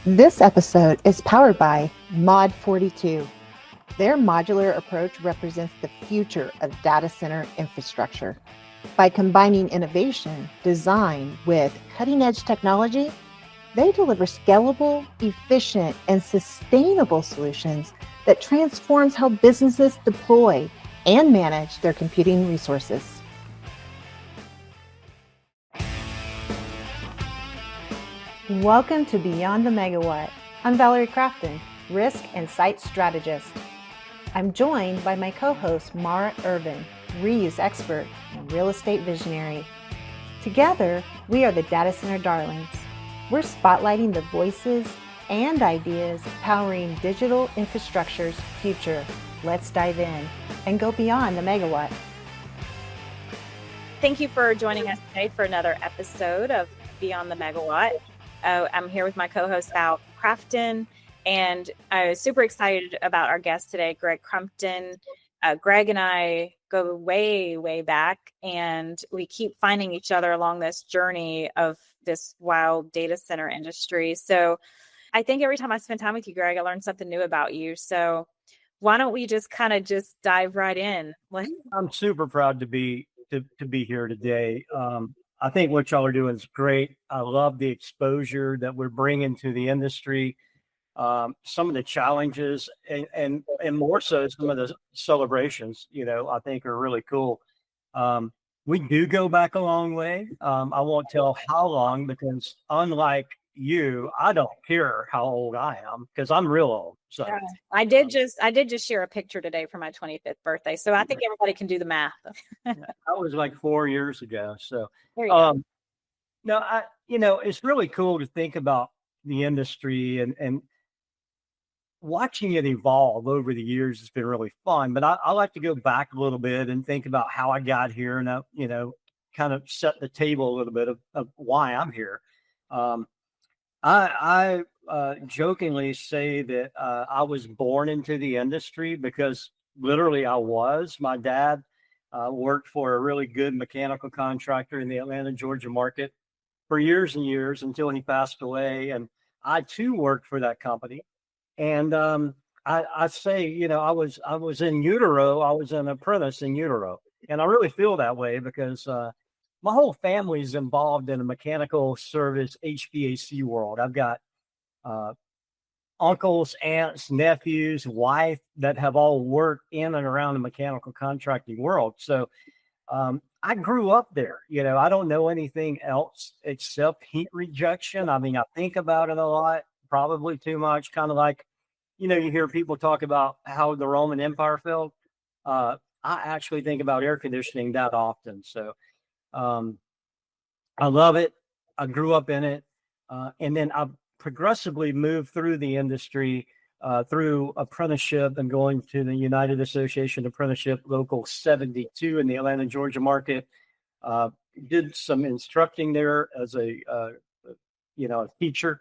This episode is powered by Mod 42. Their modular approach represents the future of data center infrastructure. By combining innovation, design with cutting-edge technology, they deliver scalable, efficient, and sustainable solutions that transforms how businesses deploy and manage their computing resources. Welcome to Beyond the Megawatt. I'm Valerie Crumpton, Risk and Site Strategist. I'm joined by my co-host, Mara Irvin, reuse expert and real estate visionary. Together, we are the Data Center Darlings. We're spotlighting the voices and ideas powering digital infrastructure's future. Let's dive in and go beyond the megawatt. Thank you for joining us today for another episode of Beyond the Megawatt. I'm here with my co-host, Val Crumpton, and I was super excited about our guest today, Greg Crumpton. Greg and I go way, way back, and we keep finding each other along this journey of this wild data center industry. So I think every time I spend time with you, Greg, I learn something new about you. So why don't we just dive right in? I'm super proud to be here today. I think what y'all are doing is great. I love the exposure that we're bringing to the industry. Some of the challenges and more so some of the celebrations, I think are really cool. We do go back a long way. I won't tell how long because unlike you, I don't care how old I am because I'm real old. So yeah, I did just share a picture today for my 25th birthday. So I think everybody can do the math. That was like 4 years ago. So there you go. No, it's really cool to think about the industry and watching it evolve over the years has been really fun. But I like to go back a little bit and think about how I got here and, kind of set the table a little bit of why I'm here. I jokingly say that I was born into the industry because literally I was. My dad worked for a really good mechanical contractor in the Atlanta, Georgia market for years and years until he passed away. And I too worked for that company. And I say, I was in utero. I was an apprentice in utero. And I really feel that way because my whole family is involved in a mechanical service HVAC world. I've got uncles, aunts, nephews, wife that have all worked in and around the mechanical contracting world. So I grew up there. I don't know anything else except heat rejection. I mean, I think about it a lot, probably too much, kind of like, you hear people talk about how the Roman Empire fell. I actually think about air conditioning that often. So I love it. I grew up in it. And then I progressively moved through the industry through apprenticeship and going to the United Association Apprenticeship Local 72 in the Atlanta, Georgia market. Did some instructing there as a teacher.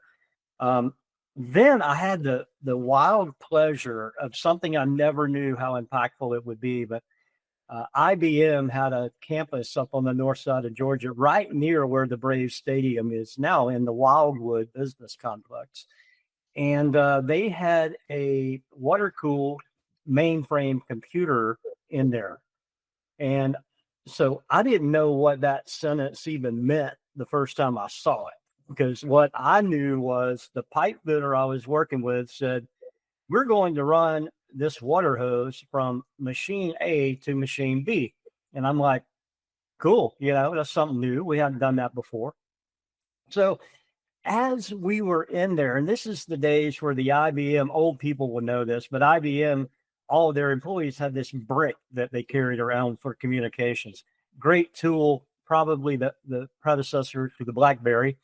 Then I had the wild pleasure of something I never knew how impactful it would be, but IBM had a campus up on the north side of Georgia, right near where the Braves Stadium is now in the Wildwood Business Complex. And they had a water-cooled mainframe computer in there. And so I didn't know what that sentence even meant the first time I saw it, because what I knew was the pipe fitter I was working with said, we're going to run this water hose from machine A to machine B. And I'm like, cool, that's something new. We hadn't done that before. So as we were in there, and this is the days where the IBM, old people will know this, but IBM, all of their employees had this brick that they carried around for communications. Great tool, probably the predecessor to the BlackBerry.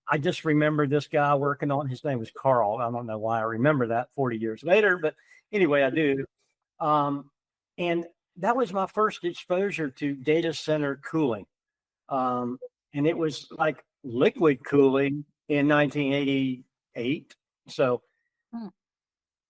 I just remember this guy working on, his name was Carl. I don't know why I remember that 40 years later, but anyway, I do. And that was my first exposure to data center cooling. And it was like liquid cooling in 1988. So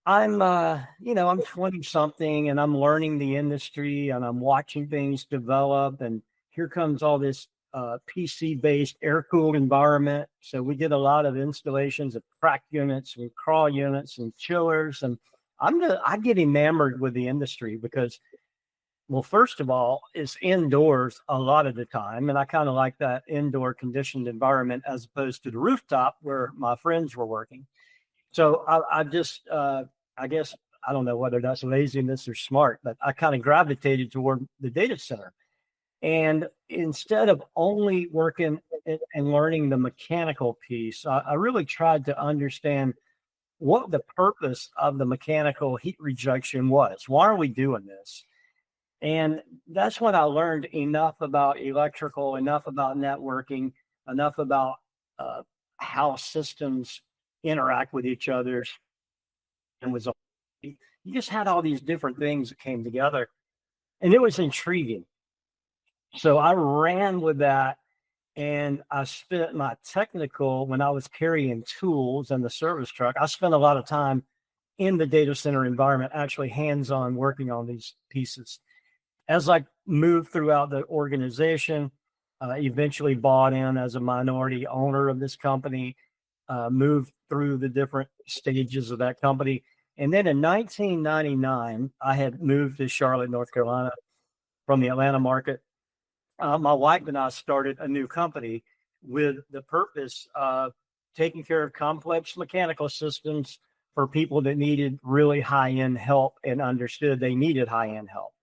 I'm 20 something and I'm learning the industry and I'm watching things develop. And here comes all this PC-based air-cooled environment. So we did a lot of installations of crack units and crawl units and chillers. And I get enamored with the industry because, well, first of all, it's indoors a lot of the time. And I kind of like that indoor conditioned environment as opposed to the rooftop where my friends were working. So I guess, I don't know whether that's laziness or smart, but I kind of gravitated toward the data center. And instead of only working and learning the mechanical piece, I really tried to understand what the purpose of the mechanical heat rejection was. Why are we doing this? And that's when I learned enough about electrical, enough about networking, enough about how systems interact with each other. And you just had all these different things that came together, and it was intriguing. So I ran with that, and I spent my technical, when I was carrying tools and the service truck, I spent a lot of time in the data center environment, actually hands-on working on these pieces. As I moved throughout the organization, eventually bought in as a minority owner of this company, moved through the different stages of that company. And then in 1999, I had moved to Charlotte, North Carolina from the Atlanta market. My wife and I started a new company with the purpose of taking care of complex mechanical systems for people that needed really high-end help and understood they needed high-end help.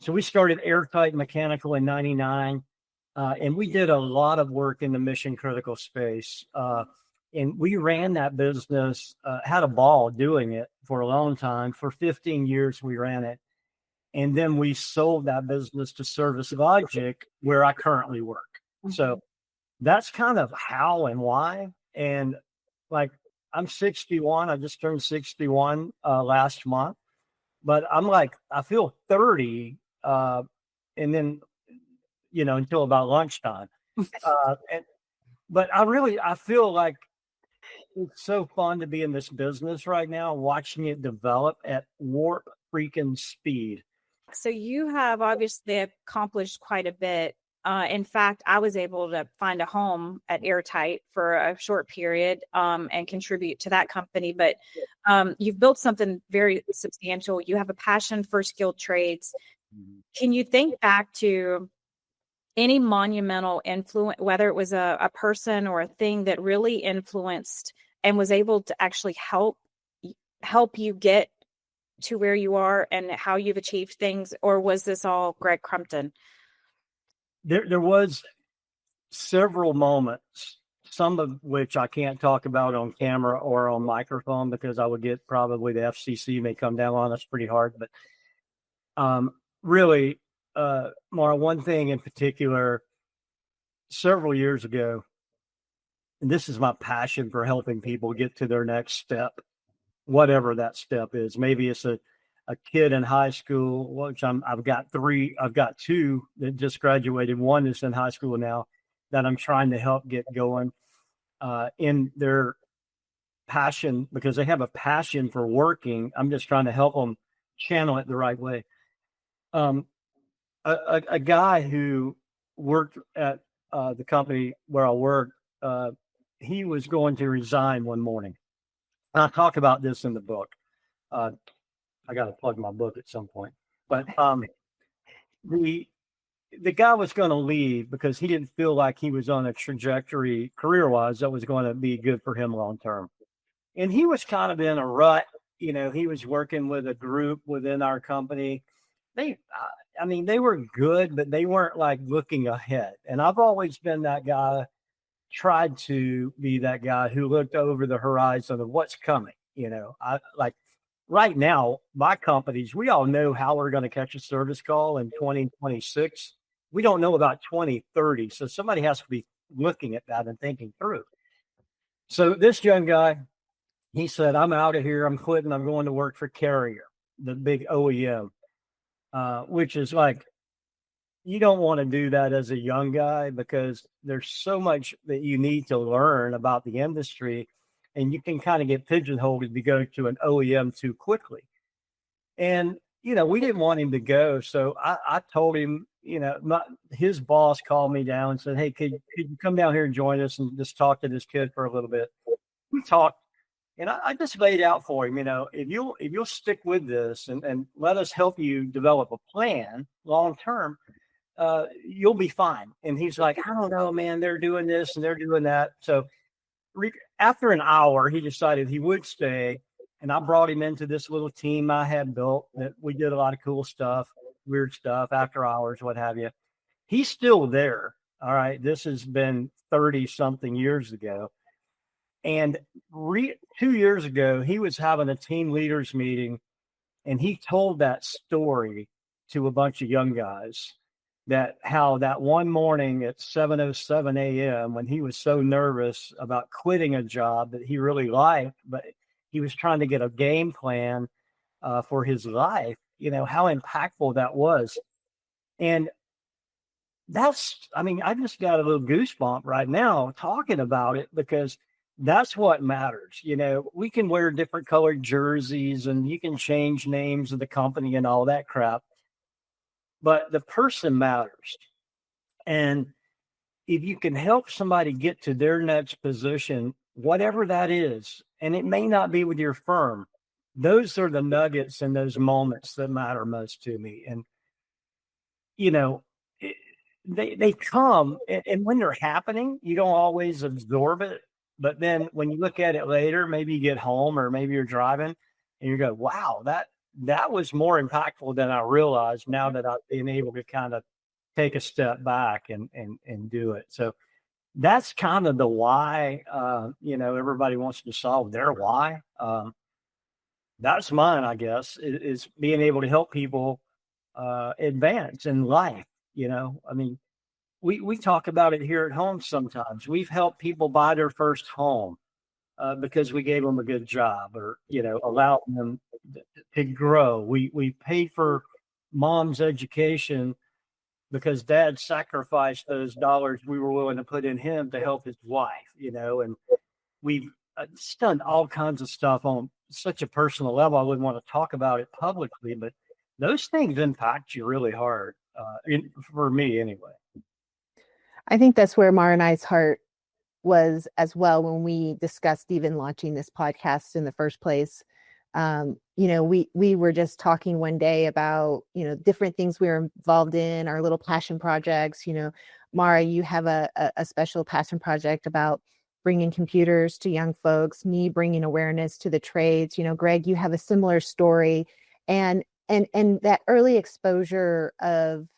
So we started Airtight Mechanical in 99, and we did a lot of work in the mission critical space. And we ran that business, had a ball doing it for a long time. For 15 years, we ran it. And then we sold that business to Service Logic, where I currently work. Mm-hmm. So that's kind of how and why. And like, I'm 61. I just turned 61 last month. But I'm like, I feel 30. And then, until about lunchtime. But I feel like it's so fun to be in this business right now, watching it develop at warp freaking speed. So you have obviously accomplished quite a bit. In fact, I was able to find a home at Airtight for a short period and contribute to that company. But you've built something very substantial. You have a passion for skilled trades. Mm-hmm. Can you think back to any monumental influence, whether it was a person or a thing that really influenced and was able to actually help you get to where you are and how you've achieved things? Or was this all Greg Crumpton? There was several moments, some of which I can't talk about on camera or on microphone because I would get probably the FCC may come down on us pretty hard. But really, Mara, one thing in particular, several years ago, and this is my passion for helping people get to their next step, whatever that step is. Maybe it's a kid in high school, which I've got two that just graduated. One is in high school now that I'm trying to help get going in their passion, because they have a passion for working. I'm just trying to help them channel it the right way. A guy who worked at the company where I worked, he was going to resign one morning. And I talk about this in the book. I got to plug my book at some point. But the guy was going to leave because he didn't feel like he was on a trajectory career-wise that was going to be good for him long-term. And he was kind of in a rut. He was working with a group within our company. They were good, but they weren't like looking ahead. And I've always been that guy, tried to be that guy who looked over the horizon of what's coming. Right now, my companies, we all know how we're going to catch a service call in 2026. We don't know about 2030. So somebody has to be looking at that and thinking through. So this young guy, he said, I'm out of here. I'm quitting. I'm going to work for Carrier, the big OEM, which is like, you don't want to do that as a young guy because there's so much that you need to learn about the industry. And you can kind of get pigeonholed if you go to an OEM too quickly. And, we didn't want him to go. So I told him, his boss called me down and said, "Hey, could you come down here and join us and just talk to this kid for a little bit?" We talked, and I just laid out for him, if you'll stick with this and let us help you develop a plan long term, you'll be fine. And he's like, "I don't know, man. They're doing this and they're doing that." So after an hour, he decided he would stay. And I brought him into this little team I had built that we did a lot of cool stuff, weird stuff, after hours, what have you. He's still there. All right. This has been 30 something years ago. And 2 years ago, he was having a team leaders meeting, and he told that story to a bunch of young guys, that how that one morning at 7:07 a.m. when he was so nervous about quitting a job that he really liked, but he was trying to get a game plan for his life, how impactful that was. And I just got a little goosebump right now talking about it, because that's what matters. We can wear different colored jerseys and you can change names of the company and all that crap, but the person matters. And if you can help somebody get to their next position, whatever that is, and it may not be with your firm, those are the nuggets and those moments that matter most to me. And, they come, and when they're happening, you don't always absorb it. But then when you look at it later, maybe you get home or maybe you're driving and you go, wow, that was more impactful than I realized, now that I've been able to kind of take a step back and do it. So that's kind of the why. Everybody wants to solve their why. That's mine, I guess, is being able to help people advance in life. We talk about it here at home sometimes. We've helped people buy their first home because we gave them a good job, or allowed them to grow. We paid for mom's education because dad sacrificed those dollars we were willing to put in him to help his wife. And we've done all kinds of stuff on such a personal level. I wouldn't want to talk about it publicly, but those things impact you really hard, for me anyway. I think that's where Mara and I's heart was as well when we discussed even launching this podcast in the first place. We were just talking one day about, different things we were involved in, our little passion projects. Mara, you have a special passion project about bringing computers to young folks, me bringing awareness to the trades. Greg, you have a similar story, and that early exposure of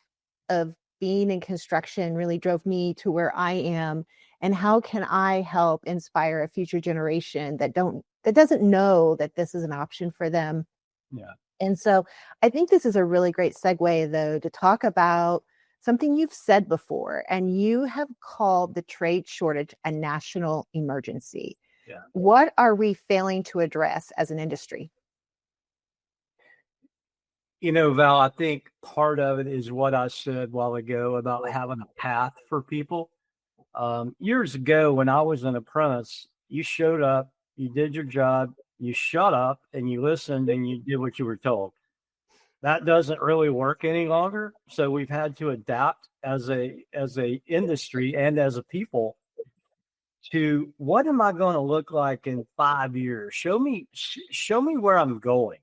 being in construction really drove me to where I am. And how can I help inspire a future generation that doesn't know that this is an option for them? Yeah. And so I think this is a really great segue, though, to talk about something you've said before, and you have called the trade shortage a national emergency. Yeah. What are we failing to address as an industry? Val, I think part of it is what I said a while ago about having a path for people. Years ago, when I was an apprentice, you showed up, you did your job, you shut up, and you listened, and you did what you were told. That doesn't really work any longer. So we've had to adapt as a industry and as a people to, what am I going to look like in 5 years? Show me where I'm going.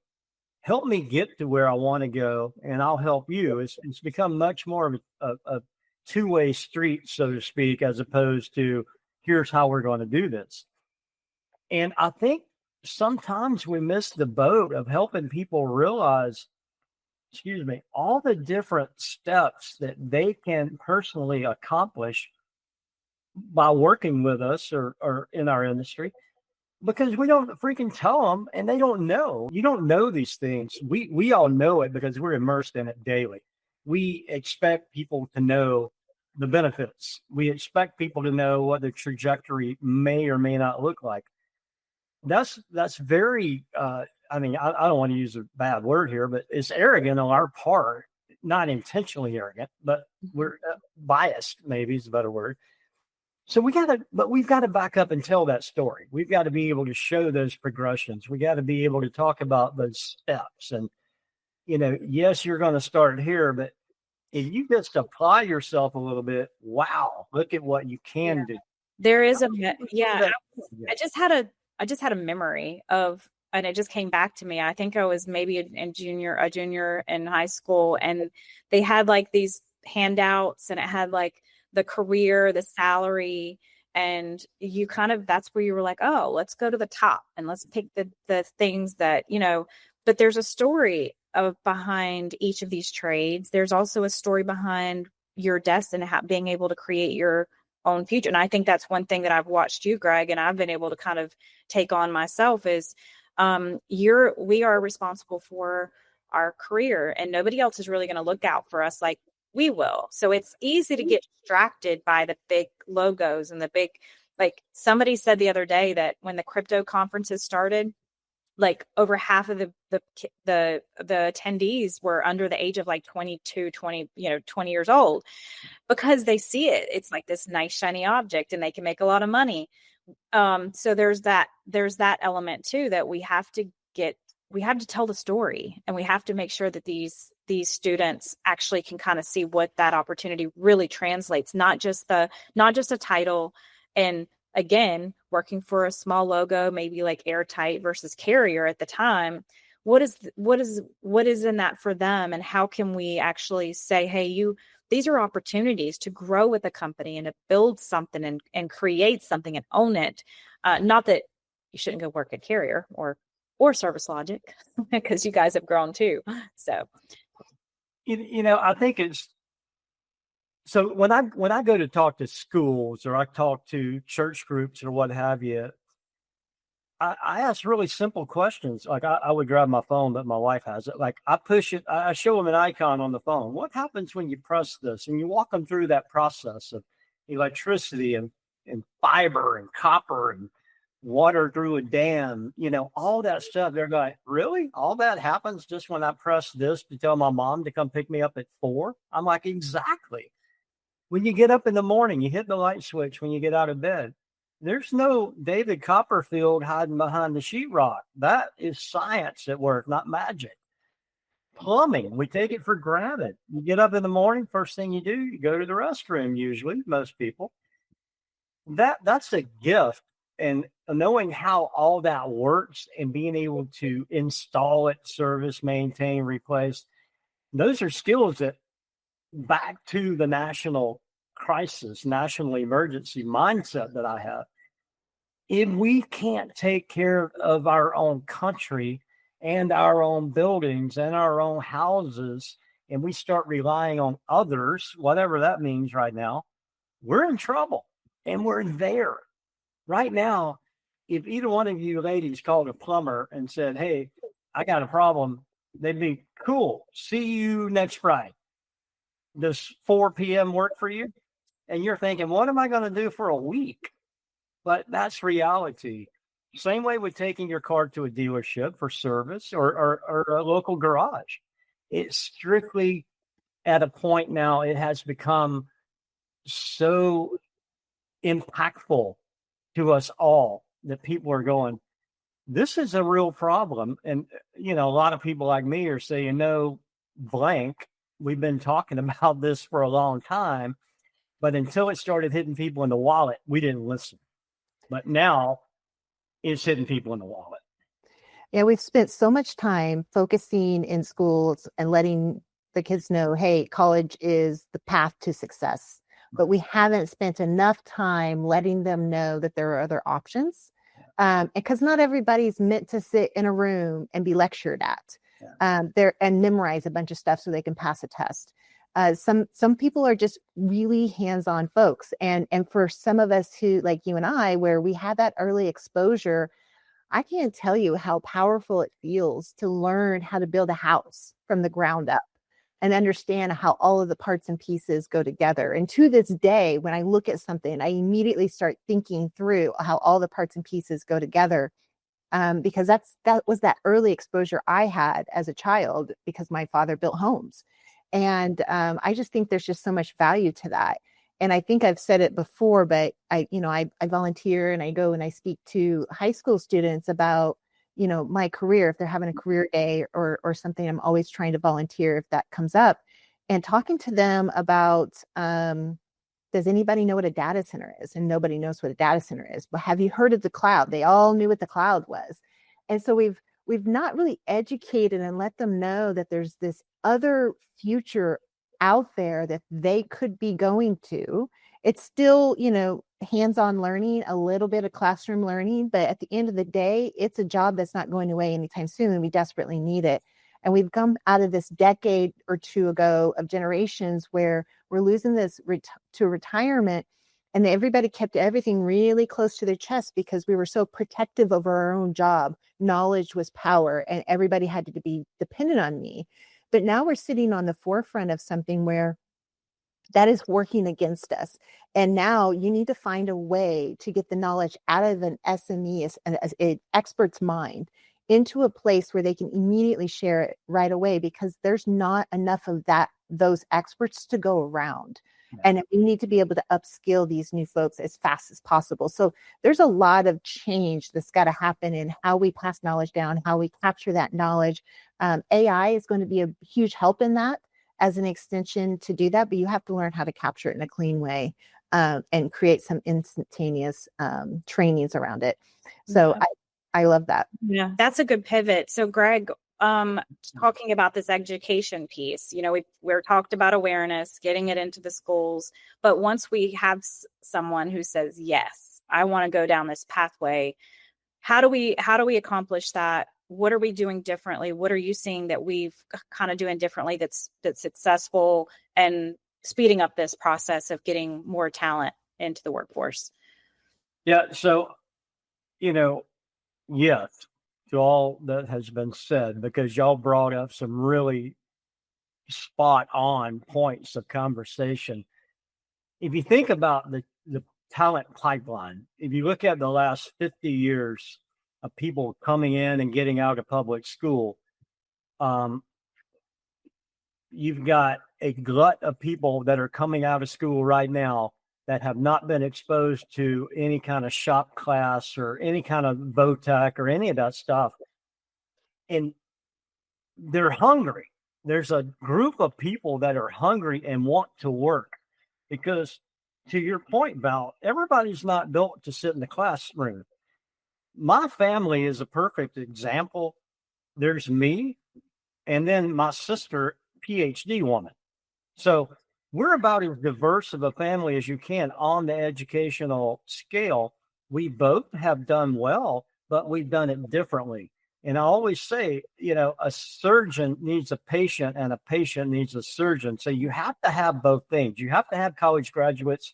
Help me get to where I want to go, and I'll help you. It's become much more of a two-way street, so to speak, as opposed to here's how we're going to do this. And I think sometimes we miss the boat of helping people realize, all the different steps that they can personally accomplish by working with us or in our industry, because we don't freaking tell them, and they don't know. You don't know these things. We all know it because we're immersed in it daily. We expect people to know the benefits. We expect people to know what the trajectory may or may not look like. That's very, I don't want to use a bad word here, but it's arrogant on our part, not intentionally arrogant, but we're biased, maybe is a better word. So we've got to back up and tell that story. We've got to be able to show those progressions. We got to be able to talk about those steps. And, yes, you're going to start here, but if you just apply yourself a little bit, wow, look at what you can do. There is I just had a memory of, and it just came back to me. I think I was maybe a junior in high school, and they had like these handouts, and it had like the career, the salary, and you kind of, that's where you were like, oh, let's go to the top and let's pick the things that, but there's a story behind each of these trades. There's also a story behind your destiny, being able to create your own future. And I think that's one thing that I've watched you, Greg, and I've been able to kind of take on myself is we are responsible for our career, and nobody else is really going to look out for us like we will. So it's easy to get distracted by the big logos and the big, like somebody said the other day that when the crypto conferences started, like over half of the attendees were under the age of like 22, 20 years old, because they see it. It's like this nice shiny object and they can make a lot of money. So there's that element too, that we have to tell the story, and we have to make sure that these students actually can kind of see what that opportunity really translates, not just a title. And again, working for a small logo, maybe like Airtight versus Carrier at the time, what is in that for them? And how can we actually say, hey, these are opportunities to grow with a company and to build something and create something and own it. Not that you shouldn't go work at Carrier or Service Logic, because you guys have grown too. So, I think it's, so when I go to talk to schools or I talk to church groups or what have you, I ask really simple questions. Like I would grab my phone, but my wife has it. Like I push it, I show them an icon on the phone. What happens when you press this? And you walk them through that process of electricity and fiber and copper and water through a dam, all that stuff. They're going, really? All that happens just when I press this to tell my mom to come pick me up at 4? I'm like, exactly. When you get up in the morning, you hit the light switch when you get out of bed. There's no David Copperfield hiding behind the sheetrock. That is science at work, not magic. Plumbing, we take it for granted. You get up in the morning, first thing you do, you go to the restroom, usually, most people. That's a gift. And knowing how all that works and being able to install it, service, maintain, replace, those are skills that, back to the national emergency mindset that I have. If we can't take care of our own country and our own buildings and our own houses, and we start relying on others, whatever that means right now, we're in trouble. And we're there. Right now, if either one of you ladies called a plumber and said, hey, I got a problem, they'd be, cool, see you next Friday. Does 4 p.m. work for you? And you're thinking, what am I going to do for a week? But that's reality. Same way with taking your car to a dealership for service or a local garage. It's strictly at a point now, it has become so impactful to us all that people are going, this is a real problem. And, a lot of people like me are saying, no, blank. We've been talking about this for a long time, but until it started hitting people in the wallet, we didn't listen. But now it's hitting people in the wallet. Yeah, we've spent so much time focusing in schools and letting the kids know, hey, college is the path to success. But we haven't spent enough time letting them know that there are other options. Because not everybody's meant to sit in a room and be lectured at there and memorize a bunch of stuff so they can pass a test. Some people are just really hands-on folks. And for some of us who, like you and I, where we had that early exposure, I can't tell you how powerful it feels to learn how to build a house from the ground up and understand how all of the parts and pieces go together. And to this day, when I look at something, I immediately start thinking through how all the parts and pieces go together. Because that was that early exposure I had as a child, because my father built homes. And I just think there's just so much value to that. And I think I've said it before, but I volunteer and I go and I speak to high school students about, my career. If they're having a career day or something, I'm always trying to volunteer if that comes up. and talking to them about, does anybody know what a data center is? And nobody knows what a data center is. But have you heard of the cloud? They all knew what the cloud was. And so we've not really educated and let them know that there's this other future out there that they could be going to. It's still, hands-on learning, a little bit of classroom learning, but at the end of the day, it's a job that's not going away anytime soon, and we desperately need it. And we've come out of this decade or two ago of generations where we're losing this to retirement, and everybody kept everything really close to their chest because we were so protective of our own job. Knowledge was power, and everybody had to be dependent on me. But now we're sitting on the forefront of something where that is working against us. And now you need to find a way to get the knowledge out of an SME, as an expert's mind, into a place where they can immediately share it right away, because there's not enough of those experts to go around. Yeah. And we need to be able to upskill these new folks as fast as possible. So there's a lot of change that's got to happen in how we pass knowledge down, how we capture that knowledge. AI is going to be a huge help in that as an extension to do that, but you have to learn how to capture it in a clean way, and create some instantaneous trainings around it. So yeah. I love that. Yeah, that's a good pivot. So Greg, talking about this education piece, we're talked about awareness, getting it into the schools, but once we have someone who says, yes, I want to go down this pathway, how do we accomplish that? What are we doing differently? What are you seeing that we've kind of doing differently that's successful and speeding up this process of getting more talent into the workforce? Yeah. So, yes, to all that has been said, because y'all brought up some really spot on points of conversation. If you think about the talent pipeline, if you look at the last 50 years of people coming in and getting out of public school, you've got a glut of people that are coming out of school right now that have not been exposed to any kind of shop class or any kind of VOTEC or any of that stuff. And they're hungry. There's a group of people that are hungry and want to work, because to your point, Val, everybody's not built to sit in the classroom. My family is a perfect example. There's me, and then my sister, PhD woman. So we're about as diverse of a family as you can on the educational scale. We both have done well, but we've done it differently. And I always say, a surgeon needs a patient and a patient needs a surgeon. So you have to have both things. You have to have college graduates.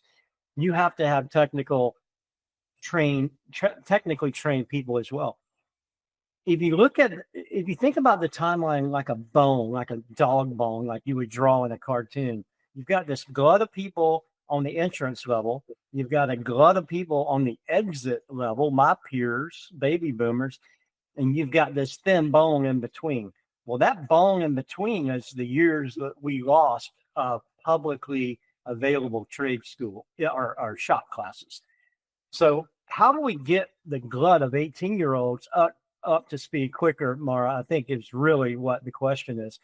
You have to have technically trained people as well. If you think about the timeline like a bone, like a dog bone, like you would draw in a cartoon, you've got this glut of people on the entrance level. You've got a glut of people on the exit level, my peers, baby boomers, and you've got this thin bone in between. Well, that bone in between is the years that we lost of publicly available trade school or shop classes. So how do we get the glut of 18-year-olds up to speed quicker, Mara? I think is really what the question is.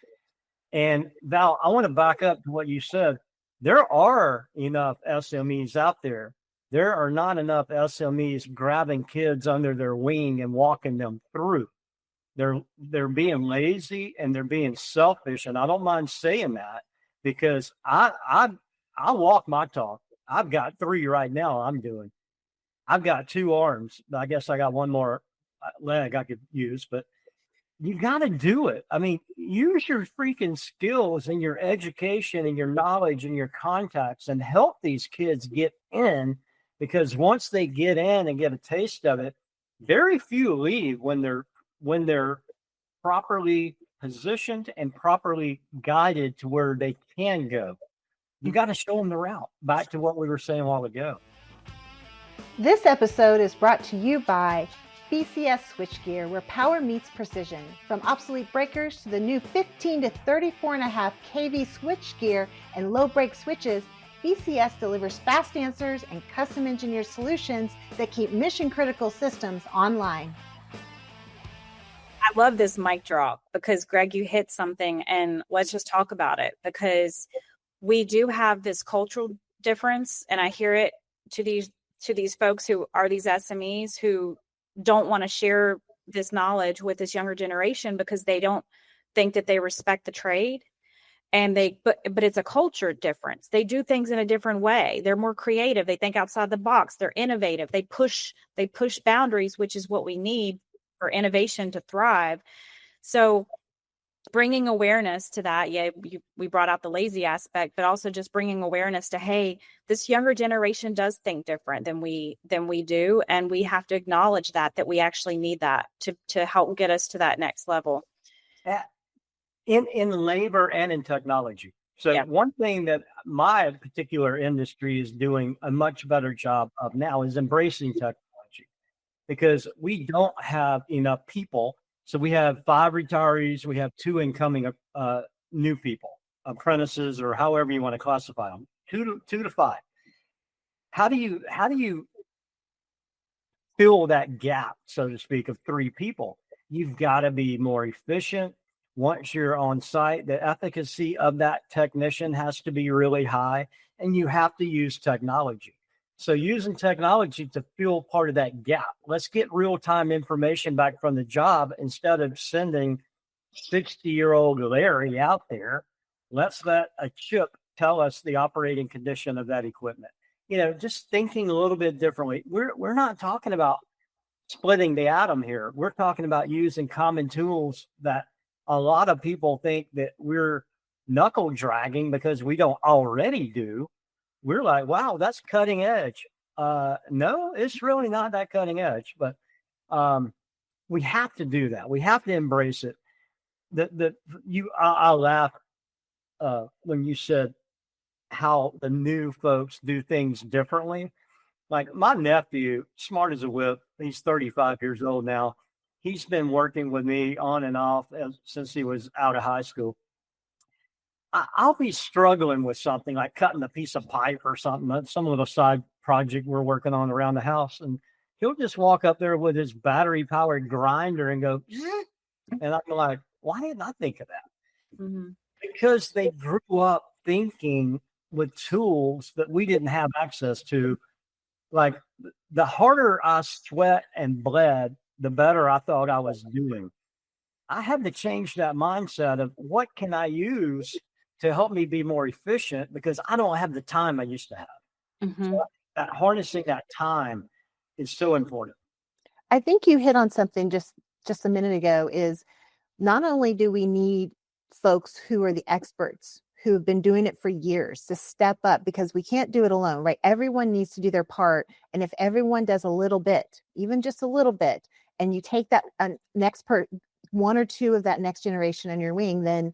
And Val, I want to back up to what you said. There are enough SMEs out there. There are not enough SMEs grabbing kids under their wing and walking them through. They're being lazy and they're being selfish. And I don't mind saying that, because I walk my talk. I've got 3 right now I've got 2 arms. I guess I got one more leg I could use, but you got to do it. I mean, use your freaking skills and your education and your knowledge and your contacts and help these kids get in, because once they get in and get a taste of it, very few leave when they're properly positioned and properly guided to where they can go. You got to show them the route. Back to what we were saying a while ago. This episode is brought to you by BCS Switchgear, where power meets precision. From obsolete breakers to the new 15 to 34.5 kV switchgear and low break switches, BCS delivers fast answers and custom engineered solutions that keep mission critical systems online. I love this mic drop because Greg, you hit something, and let's just talk about it, because we do have this cultural difference, and I hear it to these folks who are these SMEs who don't want to share this knowledge with this younger generation because they don't think that they respect the trade. And but it's a culture difference. They do things in a different way. They're more creative. They think outside the box. They're innovative. They push boundaries, which is what we need for innovation to thrive. So bringing awareness to that. Yeah, we brought out the lazy aspect, but also just bringing awareness to, hey, this younger generation does think different than we do. And we have to acknowledge that we actually need that to help get us to that next level. In labor and in technology. So one thing that my particular industry is doing a much better job of now is embracing technology, because we don't have enough people. So we have 5 retirees, we have 2 incoming new people, apprentices, or however you want to classify them, 2 to 5. How do you fill that gap, so to speak, of 3 people? You've got to be more efficient. Once you're on site, the efficacy of that technician has to be really high, and you have to use technology. So using technology to fill part of that gap. Let's get real-time information back from the job instead of sending 60-year-old Larry out there. Let's let a chip tell us the operating condition of that equipment. Just thinking a little bit differently. We're not talking about splitting the atom here. We're talking about using common tools that a lot of people think that we're knuckle dragging because we don't already do. We're like, wow, that's cutting edge. No, it's really not that cutting edge, but we have to do that. We have to embrace it. I laugh when you said how the new folks do things differently. Like my nephew, smart as a whip, he's 35 years old now. He's been working with me on and off since he was out of high school. I'll be struggling with something like cutting a piece of pipe or something, some little side project we're working on around the house. And he'll just walk up there with his battery powered grinder and go, and I'm like, why didn't I think of that? Mm-hmm. Because they grew up thinking with tools that we didn't have access to. Like the harder I sweat and bled, the better I thought I was doing. I had to change that mindset of what can I use to help me be more efficient, because I don't have the time I used to have. Mm-hmm. So that harnessing that time is so important. I think you hit on something just a minute ago, is not only do we need folks who are the experts, who have been doing it for years, to step up, because we can't do it alone, right? Everyone needs to do their part. And if everyone does a little bit, even just a little bit, and you take that one or two of that next generation on your wing, then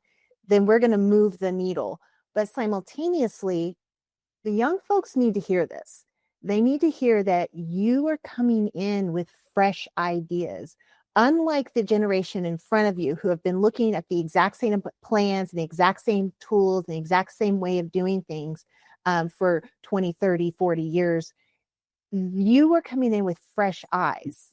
we're going to move the needle. But simultaneously, the young folks need to hear this. They need to hear that you are coming in with fresh ideas. Unlike the generation in front of you who have been looking at the exact same plans and the exact same tools and the exact same way of doing things for 20, 30, 40 years, you are coming in with fresh eyes.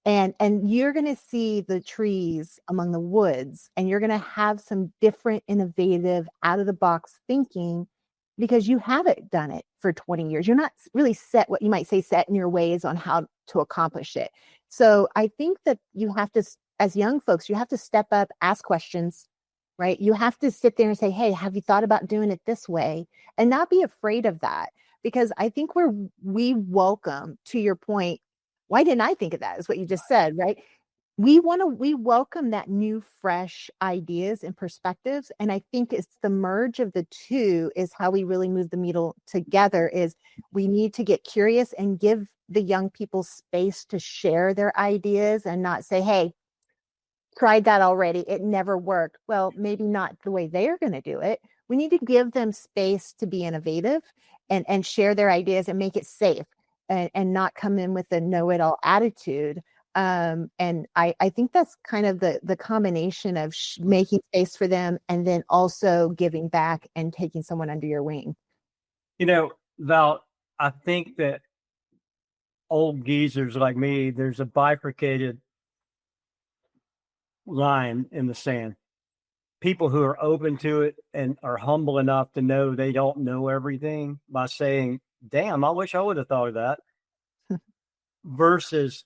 And you're going to see the trees among the woods, and you're going to have some different, innovative, out-of-the-box thinking, because you haven't done it for 20 years. You're not really set in your ways on how to accomplish it. So I think that you have to, as young folks, you have to step up, ask questions, right? You have to sit there and say, hey, have you thought about doing it this way? And not be afraid of that, because I think we welcome, to your point, why didn't I think of that, is what you just said, right? We welcome that new, fresh ideas and perspectives. And I think it's the merge of the two is how we really move the needle together. Is we need to get curious and give the young people space to share their ideas, and not say, hey, tried that already, it never worked. Well, maybe not the way they're going to do it. We need to give them space to be innovative and share their ideas and make it safe, and not come in with a know-it-all attitude. And I think that's kind of the combination of making space for them, and then also giving back and taking someone under your wing. Val, I think that old geezers like me, there's a bifurcated line in the sand. People who are open to it and are humble enough to know they don't know everything by saying, damn, I wish I would have thought of that, versus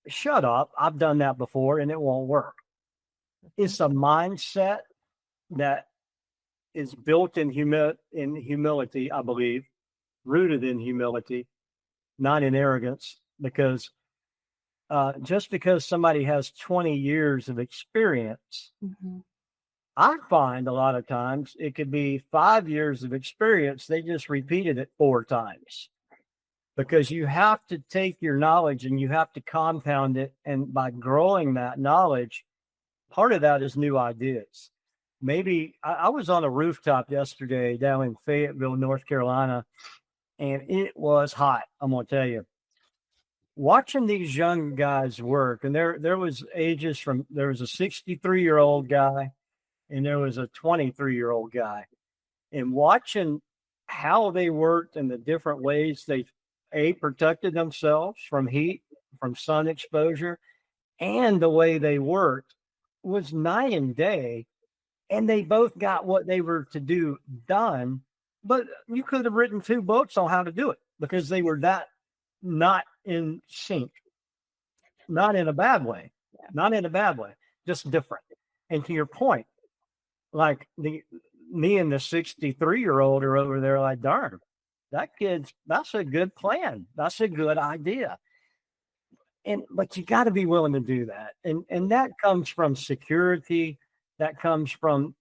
shut up, I've done that before and it won't work. It's a mindset that is built in humility, I believe, rooted in humility, not in arrogance, because just because somebody has 20 years of experience, I find a lot of times it could be 5 years of experience. They just repeated it 4 times, because you have to take your knowledge and you have to compound it. And by growing that knowledge, part of that is new ideas. Maybe I was on a rooftop yesterday down in Fayetteville, North Carolina, and it was hot. I'm going to tell you, watching these young guys work, and there was ages from, there was a 63-year-old guy and there was a 23-year-old guy, and watching how they worked and the different ways they protected themselves from heat, from sun exposure, and the way they worked was night and day. And they both got what they were to do done, but you could have written 2 books on how to do it, because they were that not in sync, not in a bad way, just different. And to your point, like me and the 63-year-old are over there like, darn, that's a good plan. That's a good idea. But you got to be willing to do that. And that comes from security. That comes from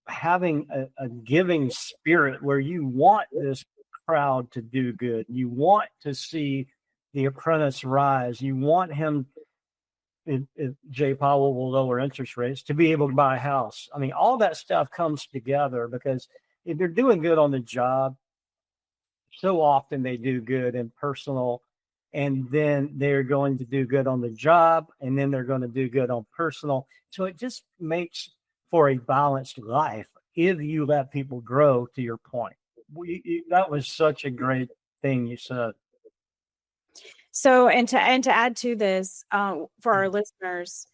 having a giving spirit where you want this crowd to do good. You want to see the apprentice rise. You want him, if Jay Powell will lower interest rates, to be able to buy a house. I mean, all that stuff comes together, because if they're doing good on the job, so often they do good in personal, and then they're going to do good on the job, and then they're going to do good on personal. So it just makes for a balanced life if you let people grow, to your point. That was such a great thing you said. So, and to add to this, for our listeners,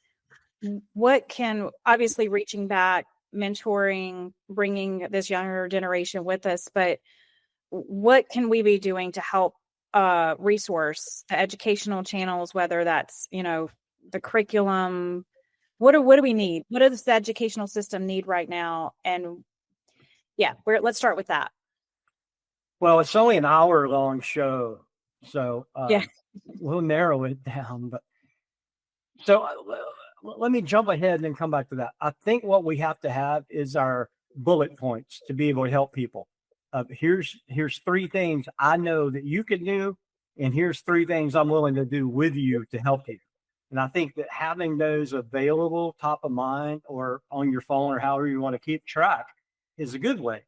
what can, obviously reaching back, mentoring, bringing this younger generation with us, but what can we be doing to help resource the educational channels, whether that's, the curriculum? What do we need? What does the educational system need right now? And let's start with that. Well, it's only an hour-long show, so we'll narrow it down. But so let me jump ahead and then come back to that. I think what we have to have is our bullet points to be able to help people. Here's 3 things I know that you can do, and here's 3 things I'm willing to do with you to help you. And I think that having those available, top of mind, or on your phone, or however you want to keep track, is a good way.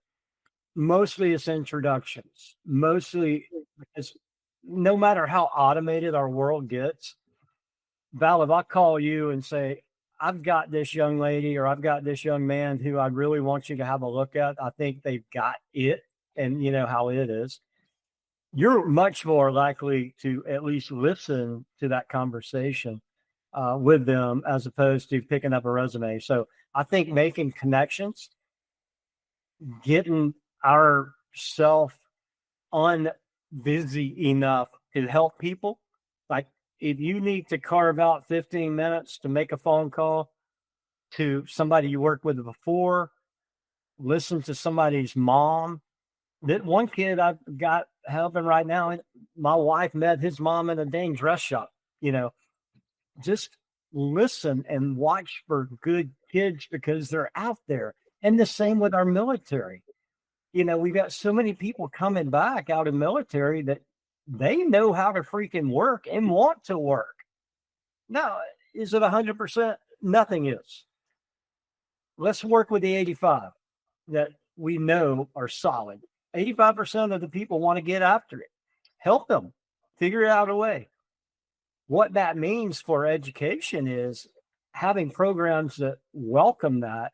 Mostly it's introductions. Mostly because no matter how automated our world gets, Val, if I call you and say, I've got this young lady or I've got this young man who I really want you to have a look at, I think they've got it, and you know how it is, you're much more likely to at least listen to that conversation with them, as opposed to picking up a resume. So I think making connections, getting ourself unbusy enough to help people. Like, if you need to carve out 15 minutes to make a phone call to somebody you worked with before, listen to somebody's mom. That one kid I've got helping right now, my wife met his mom in a dang dress shop. Just listen and watch for good kids, because they're out there. And the same with our military. We've got so many people coming back out of military that they know how to freaking work and want to work. Now, is it 100%? Nothing is. Let's work with the 85 that we know are solid. 85% of the people want to get after it. Help them figure out a way. What that means for education is having programs that welcome that,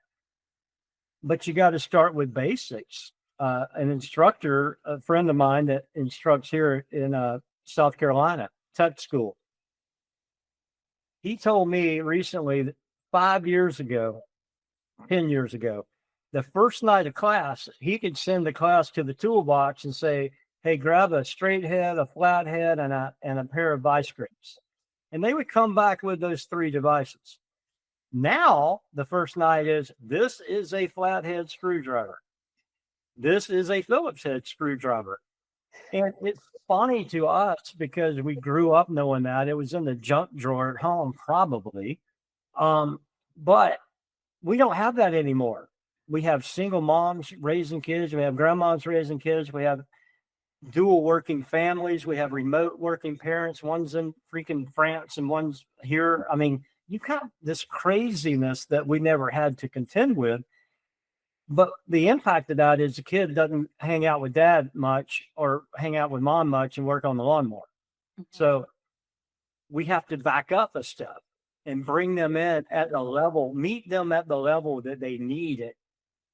but you got to start with basics. An instructor, a friend of mine that instructs here in South Carolina, tech school, he told me recently that 5 years ago, 10 years ago, the first night of class, he could send the class to the toolbox and say, hey, grab a straight head, a flat head, and a pair of vice grips. And they would come back with those 3 devices. Now, the first night is, this is a flathead screwdriver. This is a Phillips head screwdriver. And it's funny to us because we grew up knowing that. It was in the junk drawer at home, probably. But we don't have that anymore. We have single moms raising kids. We have grandmas raising kids. We have dual working families. We have remote working parents. One's in freaking France and one's here. I mean, you got this craziness that we never had to contend with. But the impact of that is the kid doesn't hang out with dad much or hang out with mom much and work on the lawnmower. Mm-hmm. So we have to back up a step and bring them in at a level, meet them at the level that they need it,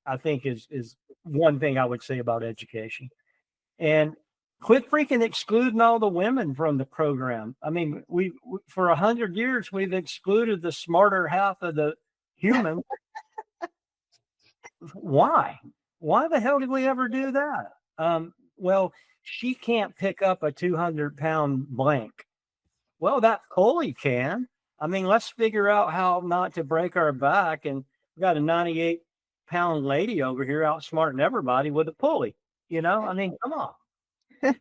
I think is one thing I would say about education. And quit freaking excluding all the women from the program. I mean, we for 100 years, we've excluded the smarter half of the human. Why? Why the hell did we ever do that? Well, she can't pick up a 200-pound blank. Well, that pulley can. I mean, let's figure out how not to break our back. And we got a 98-pound lady over here outsmarting everybody with a pulley. You know, I mean, come on. I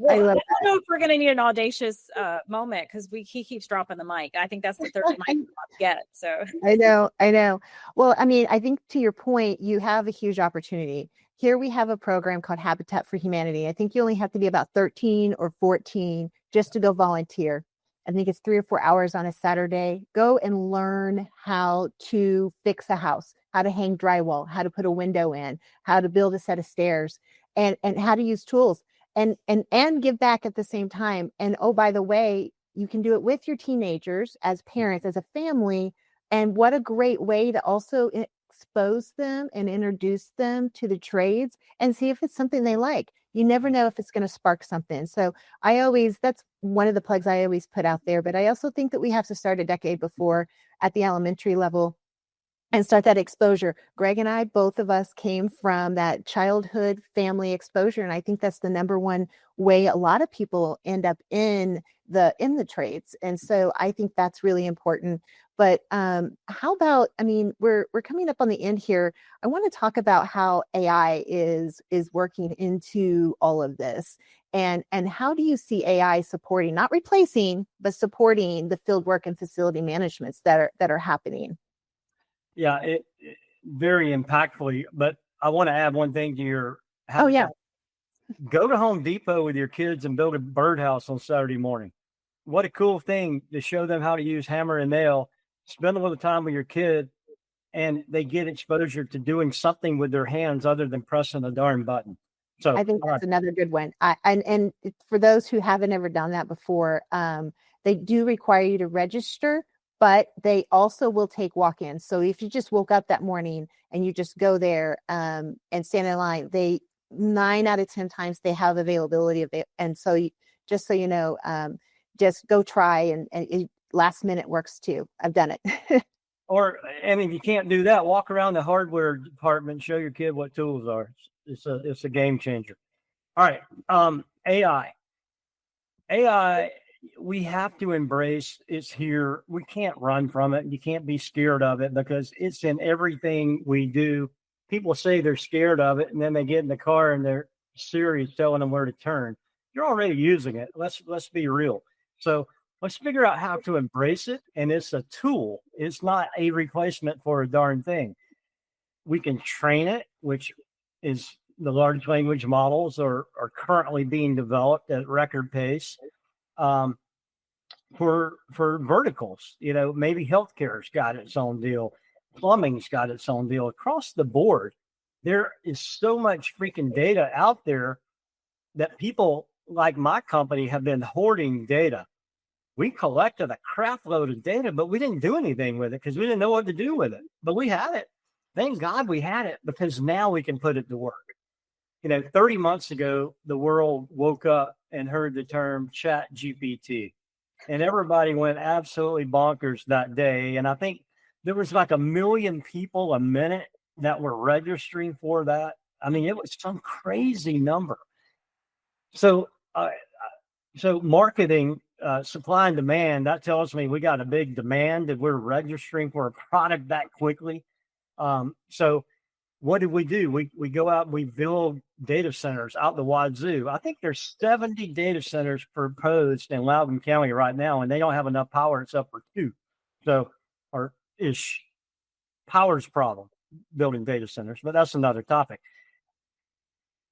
don't know if we're going to need an audacious moment because he keeps dropping the mic. I think that's the third mic we get. So I know. Well, I mean, I think to your point, you have a huge opportunity. Here we have a program called Habitat for Humanity. I think you only have to be about 13 or 14 just to go volunteer. I think it's 3 or 4 hours on a Saturday. Go and learn how to fix a house, how to hang drywall, how to put a window in, how to build a set of stairs, and how to use tools. And give back at the same time. And oh, by the way, you can do it with your teenagers as parents, as a family. And what a great way to also expose them and introduce them to the trades and see if it's something they like. You never know if it's going to spark something. So that's one of the plugs I always put out there. But I also think that we have to start a decade before at the elementary level and start that exposure. Greg and I, both of us came from that childhood family exposure. And I think that's the number one way a lot of people end up in the trades. And so I think that's really important. But how about, I mean, we're coming up on the end here. I want to talk about how AI is working into all of this. And how do you see AI supporting, not replacing, but supporting the field work and facility managements that are happening? Yeah, it very impactfully. But I want to add one thing to your. Oh, yeah. Go to Home Depot with your kids and build a birdhouse on Saturday morning. What a cool thing to show them how to use hammer and nail. Spend a little time with your kid, and they get exposure to doing something with their hands other than pressing a darn button. So I think that's another good one. And for those who haven't ever done that before, they do require you to register. But they also will take walk-ins. So if you just woke up that morning and you just go there and stand in line, 9 out of 10 times they have availability of it. And so just so you know, just go try and last minute works too. I've done it. Or, I mean, you can't do that. Walk around the hardware department, show your kid what tools are. It's a game changer. All right. AI, we have to embrace. It's here. We can't run from it. You can't be scared of it because it's in everything we do. People say they're scared of it, and then they get in the car and their Siri is telling them where to turn. You're already using it. Let's be real. So let's figure out how to embrace it. And it's a tool. It's not a replacement for a darn thing. We can train it, which is the large language models are currently being developed at record pace. For verticals, maybe healthcare's got its own deal, plumbing's got its own deal. Across the board, there is so much freaking data out there that people like my company have been hoarding data. We collected a crap load of data, but we didn't do anything with it because we didn't know what to do with it. But we had it. Thank God we had it because now we can put it to work. 30 months ago, the world woke up and heard the term Chat GPT. And everybody went absolutely bonkers that day. And I think there was like 1 million people a minute that were registering for that. I mean, it was some crazy number. So, so marketing, supply and demand, that tells me we got a big demand that we're registering for a product that quickly. So what did we do? We go out and we build data centers out the wazoo. I think there's 70 data centers proposed in Loudoun County right now, and they don't have enough power except for 2. So, or ish, power's problem building data centers, but that's another topic.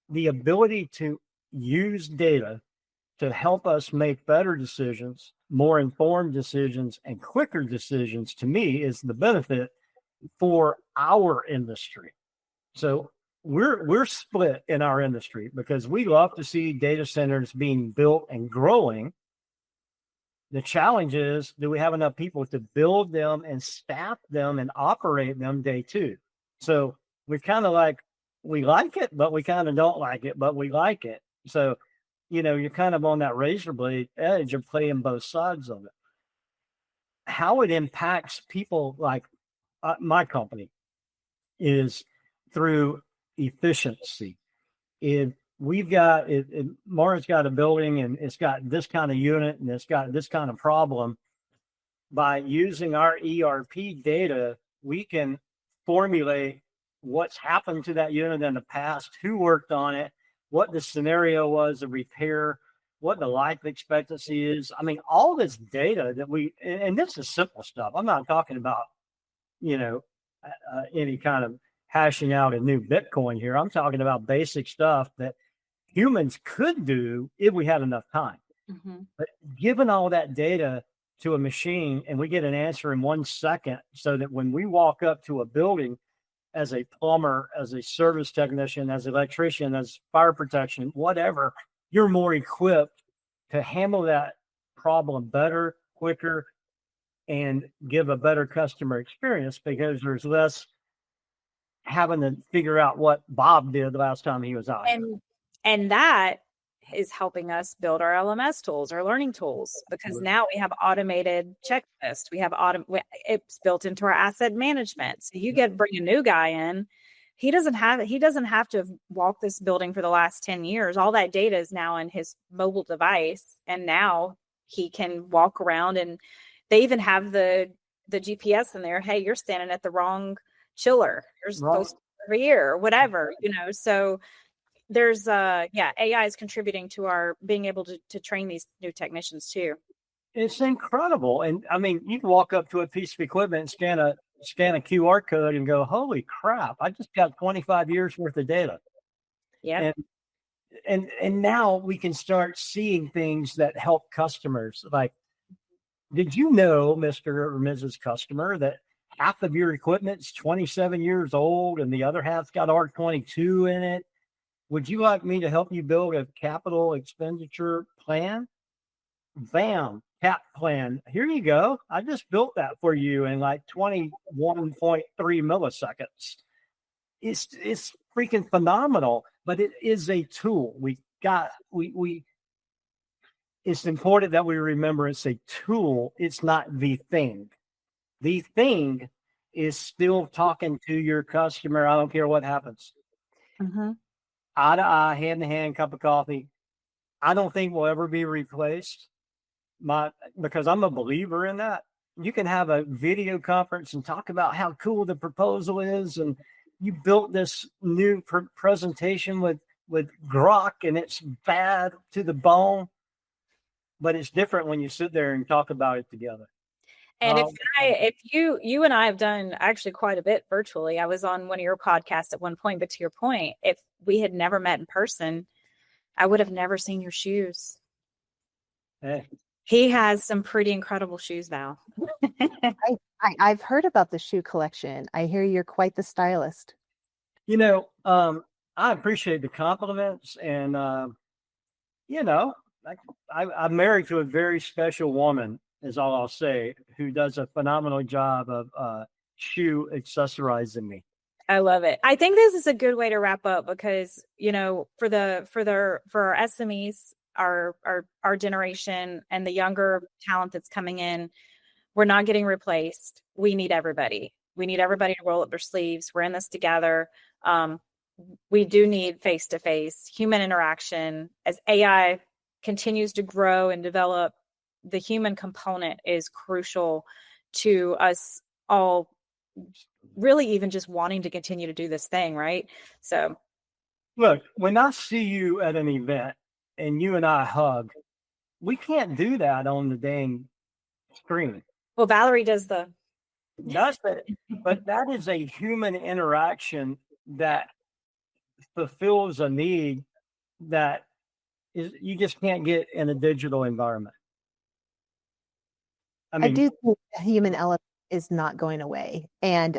The ability to use data to help us make better decisions, more informed decisions, and quicker decisions, to me, is the benefit for our industry. So we're split in our industry because we love to see data centers being built and growing. The challenge is, do we have enough people to build them and staff them and operate them day 2? So we're kind of like, we like it, but we kind of don't like it, but we like it. So, you're kind of on that razor blade edge of playing both sides of it. How it impacts people like my company is through efficiency. If we've got, Mara's got a building and it's got this kind of unit and it's got this kind of problem, by using our ERP data, we can formulate what's happened to that unit in the past, who worked on it, what the scenario was of repair, what the life expectancy is. I mean, all this data that and this is simple stuff. I'm not talking about, any kind of hashing out a new Bitcoin here. I'm talking about basic stuff that humans could do if we had enough time. Mm-hmm. But given all that data to a machine and we get an answer in 1 second, so that when we walk up to a building as a plumber, as a service technician, as an electrician, as fire protection, whatever, you're more equipped to handle that problem better, quicker, and give a better customer experience, because there's less having to figure out what Bob did the last time he was out. And that is helping us build our LMS tools, our learning tools, because now we have automated checklists. We have it's built into our asset management. So you bring a new guy in, he doesn't have to have walked this building for the last 10 years. All that data is now in his mobile device, and now he can walk around, and they even have the GPS in there. Hey, you're standing at the wrong chiller. You're supposed to over here, or whatever, so there's AI is contributing to our being able to train these new technicians too. It's incredible. And I mean, you can walk up to a piece of equipment and scan a QR code and go, holy crap, I just got 25 years worth of data. Yeah. And now we can start seeing things that help customers. Like, did you know, Mr. or Mrs. Customer, that half of your equipment's 27 years old and the other half's got R22 in it? Would you like me to help you build a capital expenditure plan? Bam, cap plan. Here you go. I just built that for you in like 21.3 milliseconds. It's freaking phenomenal, but it is a tool. It's important that we remember it's a tool. It's not the thing. The thing is still talking to your customer. I don't care what happens. Mm-hmm. Eye to eye, hand to hand, cup of coffee. I don't think will ever be replaced. Because I'm a believer in that. You can have a video conference and talk about how cool the proposal is, and you built this new presentation with Grok, and it's bad to the bone. But it's different when you sit there and talk about it together. And if you and I have done actually quite a bit virtually. I was on one of your podcasts at one point, but to your point, if we had never met in person, I would have never seen your shoes. Hey. He has some pretty incredible shoes now. I've heard about the shoe collection. I hear you're quite the stylist. I appreciate the compliments, and I'm married to a very special woman, is all I'll say, who does a phenomenal job of shoe accessorizing me. I love it. I think this is a good way to wrap up, because for our SMEs, our generation, and the younger talent that's coming in, we're not getting replaced. we need everybody. We need everybody to roll up their sleeves. We're in this together. We do need face-to-face human interaction. As AI continues to grow and develop, the human component is crucial to us all really even just wanting to continue to do this thing, right? So look, when I see you at an event and you and I hug, we can't do that on the dang screen. well, Valerie does the That's it. But that is a human interaction that fulfills a need that is you just can't get in a digital environment. I do think the human element is not going away, and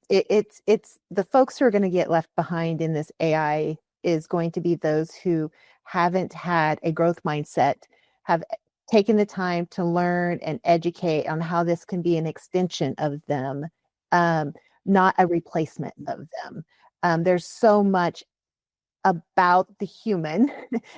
it's the folks who are going to get left behind in this AI is going to be those who haven't had a growth mindset, have taken the time to learn and educate on how this can be an extension of them, not a replacement of them. There's so much about the human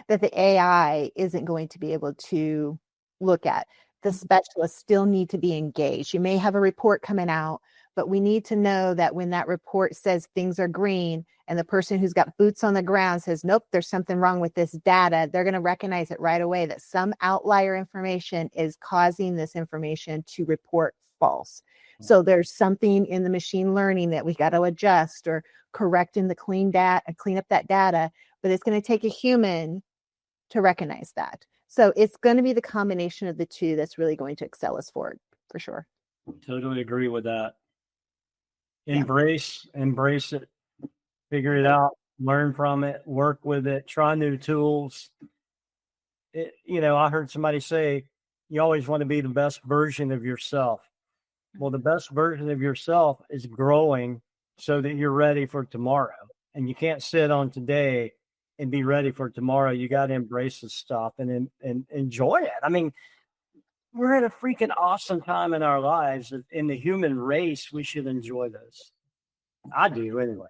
that the AI isn't going to be able to look at. The specialists still need to be engaged. You may have a report coming out, but we need to know that when that report says things are green and the person who's got boots on the ground says, nope, there's something wrong with this data, they're going to recognize it right away that some outlier information is causing this information to report false. So there's something in the machine learning that we got to adjust or correct in the clean up that data, but it's going to take a human to recognize that. So it's going to be the combination of the two that's really going to excel us forward, for sure. Totally agree with that. Embrace it, figure it out, learn from it, work with it, try new tools. I heard somebody say, you always want to be the best version of yourself. Well, the best version of yourself is growing so that you're ready for tomorrow. And you can't sit on today and be ready for tomorrow. You got to embrace this stuff and enjoy it. I mean, we're at a freaking awesome time in our lives. In the human race, we should enjoy this. I do anyway.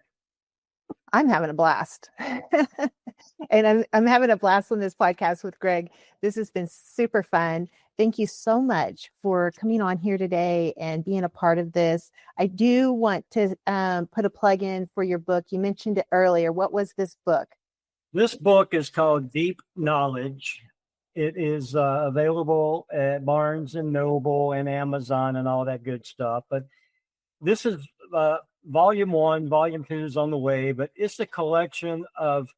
I'm having a blast. And I'm having a blast on this podcast with Greg. This has been super fun. Thank you so much for coming on here today and being a part of this. I do want to put a plug in for your book. You mentioned it earlier. What was this book? This book is called Deep Knowledge. It is available at Barnes and Noble and Amazon and all that good stuff. But this is volume 1, volume 2 is on the way, but it's a collection of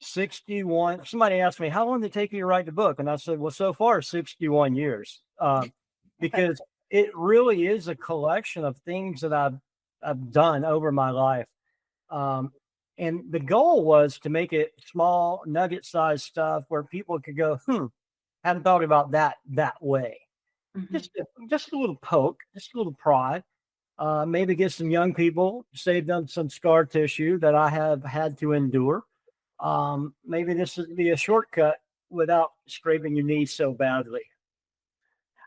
61. Somebody asked me, how long did it take you to write the book? And I said, well, so far, 61 years, because it really is a collection of things that I've done over my life. And the goal was to make it small, nugget-sized stuff where people could go, hadn't thought about that way. Mm-hmm. Just a little poke, just a little prod. Maybe get some young people, save them some scar tissue that I have had to endure. Maybe this would be a shortcut without scraping your knees so badly.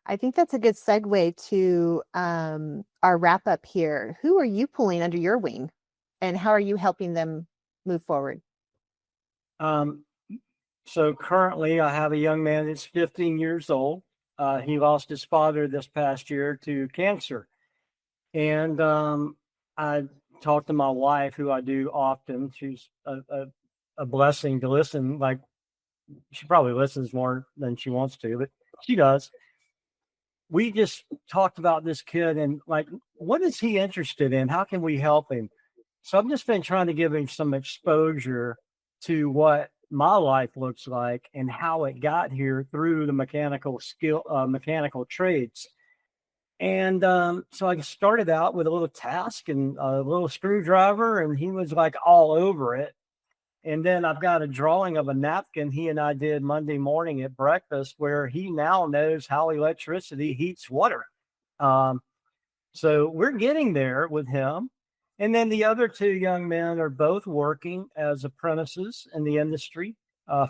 I think that's a good segue to our wrap up here. Who are you pulling under your wing and how are you helping them move forward? So currently I have a young man that's 15 years old. He lost his father this past year to cancer. And I talked to my wife, who I do often. She's a blessing to listen. Like, she probably listens more than she wants to, but she does. We just talked about this kid and like, what is he interested in? How can we help him? So I've just been trying to give him some exposure to what my life looks like and how it got here through the mechanical trades. And so I started out with a little task and a little screwdriver, and he was like all over it. And then I've got a drawing of a napkin he and I did Monday morning at breakfast where he now knows how electricity heats water. So we're getting there with him. And then the other two young men are both working as apprentices in the industry,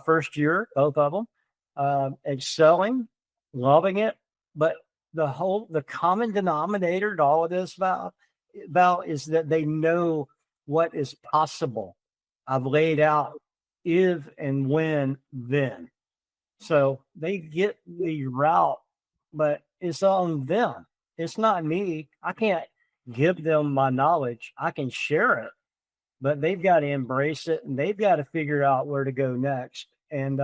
first year, both of them, excelling, loving it. But the common denominator to all of this about is that they know what is possible. I've laid out if and when then. So they get the route, but it's on them. It's not me. I can't give them my knowledge. I can share it, but they've got to embrace it and they've got to figure out where to go next. And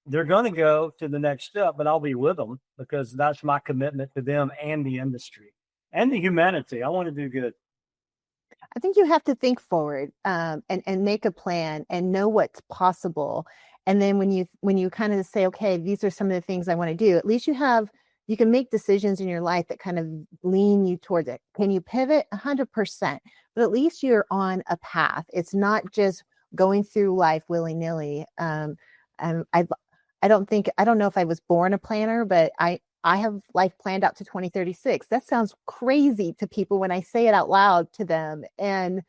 they're going to go to the next step, but I'll be with them because that's my commitment to them and the industry and the humanity. I want to do good. I think you have to think forward and make a plan and know what's possible. And then when you kind of say, okay, these are some of the things I want to do, at least you can make decisions in your life that kind of lean you towards it. Can you pivot? 100%, but at least you're on a path. It's not just going through life willy-nilly. I don't know if I was born a planner, but I have life planned out to 2036. That sounds crazy to people when I say it out loud to them. And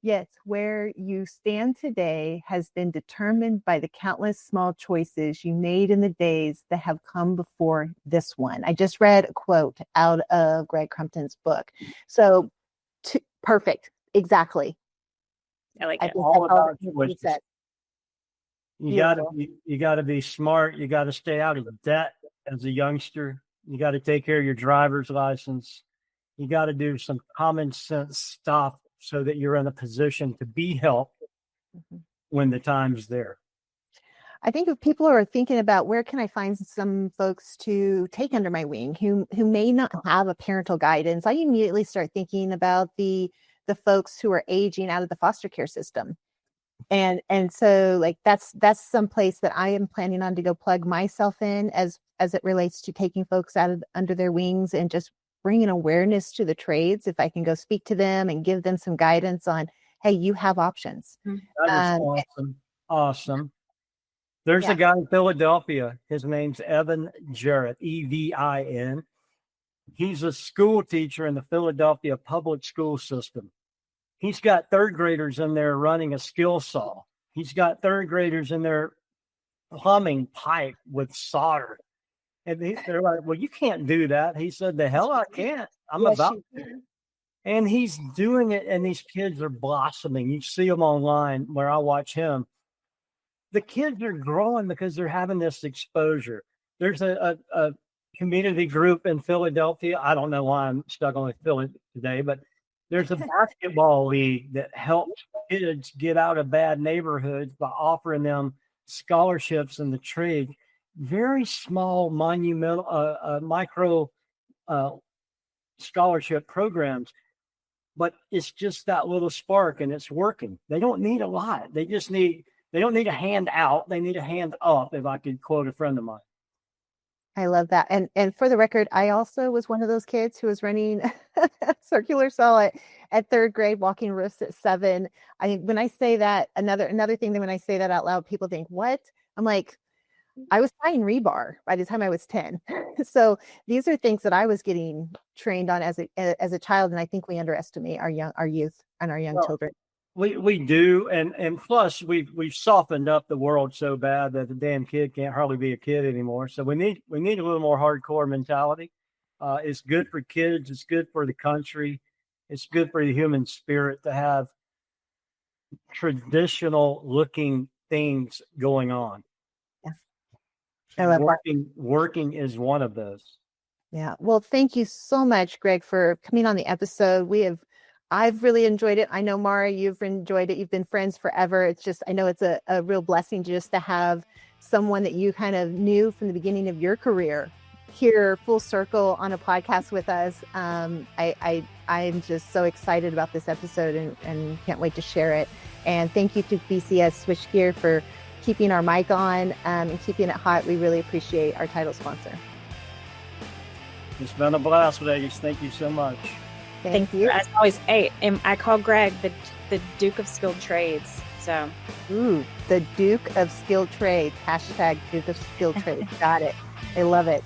yes, where you stand today has been determined by the countless small choices you made in the days that have come before this one. I just read a quote out of Greg Crumpton's book. So perfect. Exactly. I like it. All about choices. You got to be smart. You got to stay out of debt as a youngster. You got to take care of your driver's license. You got to do some common sense stuff so that you're in a position to be helped when the time's there. I think if people are thinking about where can I find some folks to take under my wing who may not have a parental guidance, I immediately start thinking about the folks who are aging out of the foster care system. And so like that's some place that I am planning on to go plug myself in as it relates to taking folks out of under their wings and just bringing awareness to the trades. If I can go speak to them and give them some guidance on, hey, you have options. That is awesome. There's a guy in Philadelphia. His name's Evan Jarrett, Evin. He's a school teacher in the Philadelphia public school system. He's got third graders in there running a skill saw. He's got third graders in there plumbing pipe with solder. And they're like, well, you can't do that. He said, the hell I can't. I'm about to. And he's doing it, and these kids are blossoming. You see them online where I watch him. The kids are growing because they're having this exposure. There's a community group in Philadelphia. I don't know why I'm stuck on Philly today, but there's a basketball league that helps kids get out of bad neighborhoods by offering them scholarships in the trade. Very small, monumental, micro scholarship programs, but it's just that little spark, and it's working. They don't need a lot. They don't need a hand out. They need a hand up, if I could quote a friend of mine. I love that. And for the record, I also was one of those kids who was running circular saw at third grade, walking roofs at 7. When I say that, another thing that when I say that out loud, people think, what? I'm like, I was tying rebar by the time I was 10. So these are things that I was getting trained on as a child. And I think we underestimate our youth and our young children. We do. And plus we've softened up the world so bad that the damn kid can't hardly be a kid anymore. So we need a little more hardcore mentality. It's good for kids. It's good for the country. It's good for the human spirit to have traditional looking things going on. Working is one of those. Yeah. Well, thank you so much, Greg, for coming on the episode. I've really enjoyed it. I know, Mara, you've enjoyed it. You've been friends forever. I know it's a real blessing just to have someone that you kind of knew from the beginning of your career here full circle on a podcast with us. I'm just so excited about this episode and can't wait to share it. And thank you to BCS Switchgear for keeping our mic on and keeping it hot. We really appreciate our title sponsor. It's been a blast, ladies. Thank you so much. Thank you. As always, hey, I call Greg the Duke of Skilled Trades. So, the Duke of Skilled Trades. # Duke of Skilled Trades. Got it. I love it.